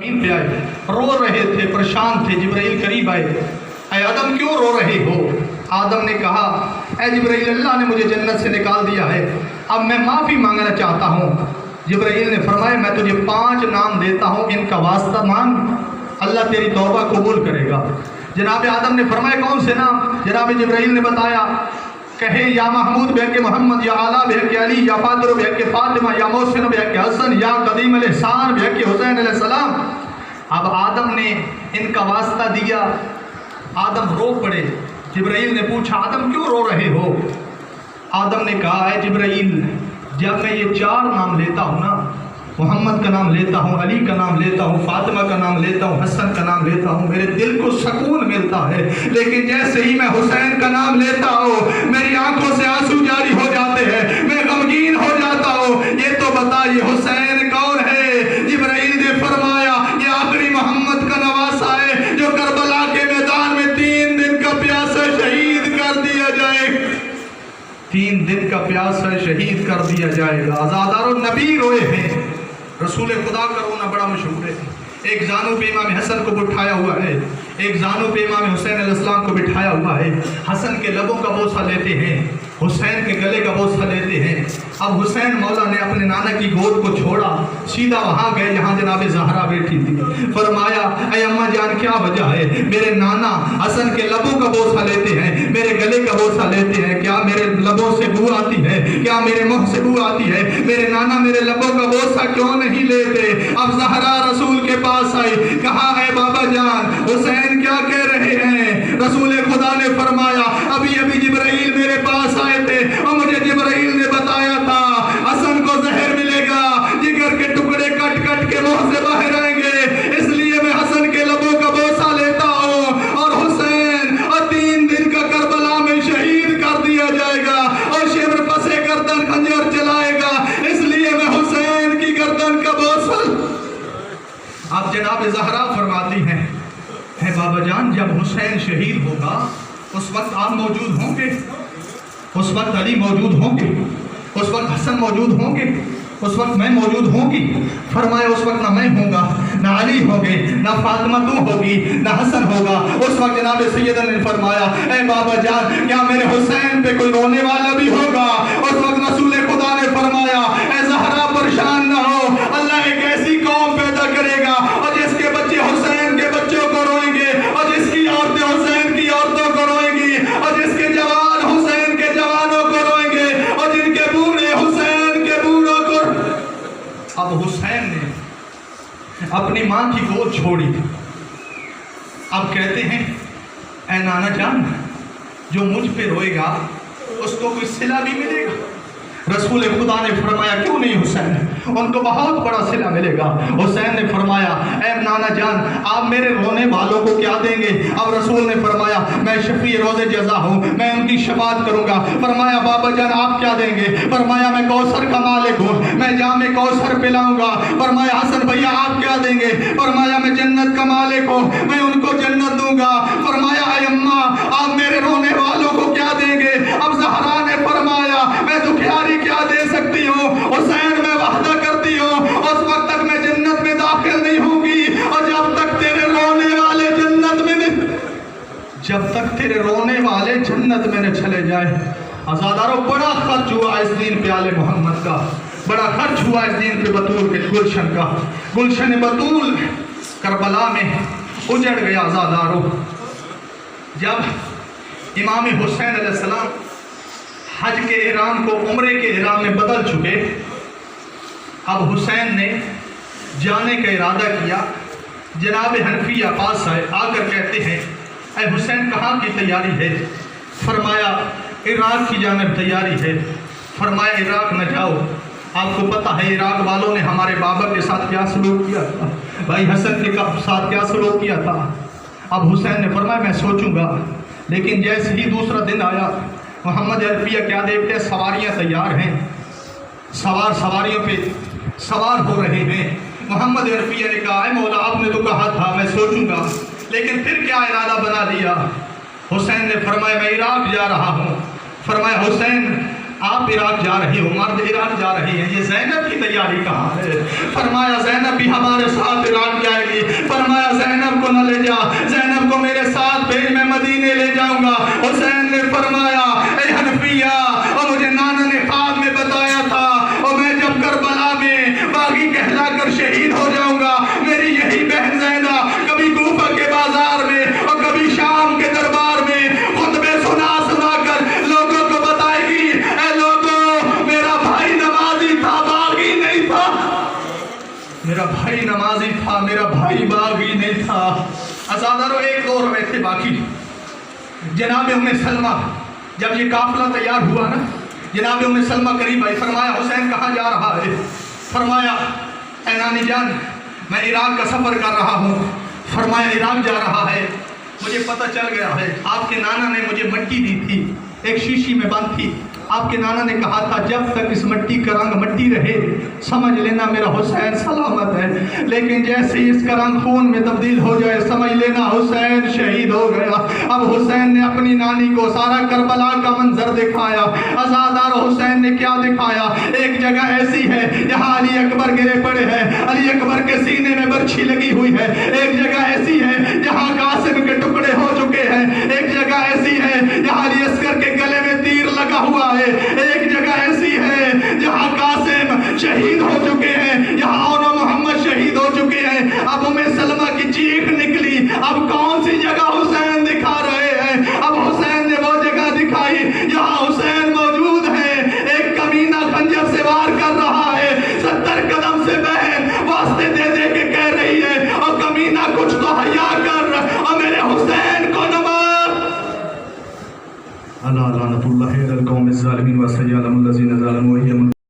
पे आए, रो रहे थे, परेशान थे। जिब्राइल करीब आए, ऐ आदम क्यों रो रहे हो? आदम ने कहा, ऐ जिब्राइल, अल्लाह ने मुझे जन्नत से निकाल दिया है, अब मैं माफ़ी मांगना चाहता हूँ। जिब्राइल ने फरमाया, मैं तुझे 5 नाम देता हूँ, इनका वास्ता मांग, अल्लाह तेरी तौबा कबूल करेगा। जनाब आदम ने फरमाया, कौन से नाम? जनाब जिब्राइल ने बताया, कहे या महमूद बेहके मोहम्मद, या आला बेहके अली, या फादर बेहके फातिमा, या मोहसिन बेहके हसन, या कदीम अलैहिस्सलाम बेहके हुसैन अलैहिस्सलाम। अब आदम ने इनका वास्ता दिया, आदम रो पड़े। जिब्राइल ने पूछा, आदम क्यों रो रहे हो? आदम ने कहा, है जिब्राइल, जब मैं ये 4 नाम लेता हूँ ना, मोहम्मद का नाम लेता हूँ, अली का नाम लेता हूँ, फातिमा का नाम लेता हूँ, हसन का नाम लेता हूँ, मेरे दिल को सुकून मिलता है। लेकिन जैसे ही मैं हुसैन का नाम लेता हूँ, मेरी आंखों से आंसू जारी हो जाते हैं, मैं गमगीन हो जाता हूँ। ये तो बताइए हुसैन कौन है? जिब्राइल ने फरमाया, ये आखिरी मोहम्मद का नवासा है, जो करबला के मैदान में 3 दिन का प्यासा शहीद कर दिया जाएगा। 3 दिन का प्यासा शहीद कर दिया जाएगा। आज़ादारों, नबी रोए हैं, रसूल खुदा का रोना बड़ा मशहूर है। एक जानू पे इमाम हसन को बिठाया हुआ है, एक जानू पे इमाम हुसैन अलैहिस्सलाम को बिठाया हुआ है। हसन के लबों का बोसा लेते हैं, हुसैन के गले का बोसा लेते हैं। अब हुसैन मौला ने अपने नाना की गोद को छोड़ा, सीधा वहाँ गए जहाँ जनाब ज़हरा बैठी थी। फरमाया, ऐ अम्मा जान, क्या वजह है? मेरे नाना हसन के लबों का बोसा लेते हैं, मेरे गले का बोसा लेते हैं, क्या मेरे लबों से बू आती है? क्या मेरे मुँह से बू आती है? मेरे नाना मेरे लबों का बोसा क्यों नहीं लेते? अब ज़हरा रसूल के पास आई, कहा, है बाबा जान, हुसैन क्या कह रहे हैं? रसूल खुदा ने फरमाया, अभी अभी जिब्राइल मेरे पास आए थे और मुझे जिब्राइल ने बताया था, हसन को जहर मिलेगा, जिगर के टुकड़े कट कट के मुंह से बाहर आएंगे, इसलिए मैं हसन के लबों का बोसा लेता हूँ। और हुसैन और 3 दिन का करबला में शहीद कर दिया जाएगा और शिब्र पसे गर्दन खंजर चलाएगा, इसलिए मैं हुसैन की गर्दन का बोसा। अब जनाब ज़हरा फरमाती हैं, है बाबा जान, जब हुसैन शहीद होगा उस वक्त आप मौजूद होंगे, उस वक्त अली मौजूद होंगे, उस वक्त हसन मौजूद होंगे, उस वक्त मैं मौजूद होंगी। फरमाया, उस वक्त ना मैं होगा, ना अली होंगे, ना फातिमा तू होगी, ना हसन होगा। उस वक्त जनाब सैयदा ने फरमाया, ऐ बाबा जान, क्या मेरे हुसैन पे कोई रोने वाला भी होगा? उस वक्त रसूल खुदा ने फरमाया, ऐ ज़हरा परेशान ना हो, अल्लाह एक ऐसी कौम पैदा करेगा और जिसके बच्चे हुसैन के बच्चों को रोएंगे, और जिसकी औरतें हुसैन की औरतों को रोएंगी, और जिसके जवान हुसैन के जवानों को रोएंगे, और जिनके बूढ़े हुसैन के बूढ़ों को। अब हुसैन ने अपनी माँ की गोद छोड़ी। अब कहते हैं, ऐ नाना जान, जो मुझ पे रोएगा उसको कोई सिला भी मिलेगा? रसूल खुदा ने फरमाया, क्यों नहीं हुसैन, उनको बहुत बड़ा सिला मिलेगा। हुसैन ने फरमाया, ऐ नाना जान, आप मेरे रोने वालों को क्या देंगे? अब रसूल ने फरमाया, मैं शफी रोज़े जज़ा हूँ, मैं उनकी शफाअत करूँगा। फरमाया, बाबा जान आप क्या देंगे? फरमाया, मैं कौसर का मालिक हूँ, मैं जामे कौसर पिलाऊँगा। फरमाया, हसन भैया आप क्या देंगे? फरमाया, मैं जन्नत का मालिक हूँ, मैं उनको जन्नत दूँगा। फरमाया, ऐ अम्मा, आप मेरे रोने वालों को क्या देंगे? अब ज़हरा ने फरमाया, मैं दुखियारी क्या दे सकती हूँ? हुसैन, मैं वादा करती हूँ, उस वक्त तक मैं जन्नत में दाखिल नहीं होंगी, और जब तक तेरे रोने वाले जन्नत में नहीं, जब तक तेरे रोने वाले जन्नत में न चले जाए। आज़ादारों, बड़ा खर्च हुआ इस दिन पे आले मोहम्मद का, बड़ा खर्च हुआ इस दिन पे बतूल के गुलशन का। गुलशन बतूल करबला में उजड़ गया। आज़ादारों, जब इमाम हुसैन अलैहिस्सलाम हज के इहराम को उम्रे के इहराम में बदल चुके, अब हुसैन ने जाने का इरादा किया। जनाब हनफिया पास आए, आकर कहते हैं, ऐ हुसैन कहाँ की तैयारी है? फरमाया, इराक की जानिब तैयारी है। फरमाया, इराक न जाओ, आपको पता है इराक वालों ने हमारे बाबा के साथ क्या सलूक किया था, भाई हसन के साथ क्या सलूक किया था। अब हुसैन ने फरमाया, मैं सोचूंगा। लेकिन जैसे ही दूसरा दिन आया, मोहम्मद अरफिया क्या देखते हैं, सवारियाँ तैयार हैं, सवार सवारियों पे सवार हो रहे हैं। मोहम्मद अरफिया ने कहा, है मौला आपने तो कहा था मैं सोचूंगा, लेकिन फिर क्या इरादा बना लिया? हुसैन ने फरमाया, मैं इराक जा रहा हूँ। फरमाया, हुसैन आप इराक जा रही हो, मर्द इराक जा रही हैं, ये ज़ैनब की तैयारी कहाँ है? फरमाया, ज़ैनब भी हमारे साथ इराक जाएगी। फरमाया ज़ैनब को न ले जा, ज़ैनब को मेरे साथ भेज, मैं मदीने ले जाऊंगा। हुसैन ने फरमाया ए हनफिया, और मुझे नाना ने ख्वाब में बताया था, और मैं जब करबला में बागी कहलाकर शहीद हो जाऊंगा, मेरी यही बहन ज़ैना कभी कूफा के बाजार में और कभी शाम के दरबार में खुतबे सुना सुना कर लोगों को बताएगी, ए लोगों, मेरा भाई नमाजी था, बागी नहीं था। मेरा भाई नमाजी था, मेरा भाई बागी नहीं था। अज़ादारो एक दो रवे थे बाकी। जनाब उम्मे सलमा, जब ये काफिला तैयार हुआ ना, जनाब उम्मे सलमा करीब आई, फरमाया हुसैन कहाँ जा रहा है? फरमाया ए नानी जान, मैं इराक का सफ़र कर रहा हूँ। फरमाया इराक जा रहा है, मुझे पता चल गया है, आपके नाना ने मुझे मिट्टी दी थी, एक शीशी में बंद थी। आपके नाना ने कहा था जब तक इस मिट्टी का रंग मिट्टी रहे समझ लेना मेरा हुसैन सलामत है, लेकिन जैसे ही इसका रंग खून में तब्दील हो जाए समझ लेना हुसैन शहीद हो गया। अब हुसैन ने अपनी नानी को सारा करबला का मंजर दिखाया। अज़ादार हुसैन ने क्या दिखाया? एक जगह ऐसी है जहाँ अली अकबर गिरे पड़े हैं, अली अकबर के सीने में बर्छी लगी हुई है। एक जगह ऐसी है जहाँ कासिम के टुकड़े हो चुके हैं। एक जगह ऐसी है जहाँ अली असगर के गले में तीर लगा हुआ है। एक जगह ऐसी है जहाँ कासिम शहीद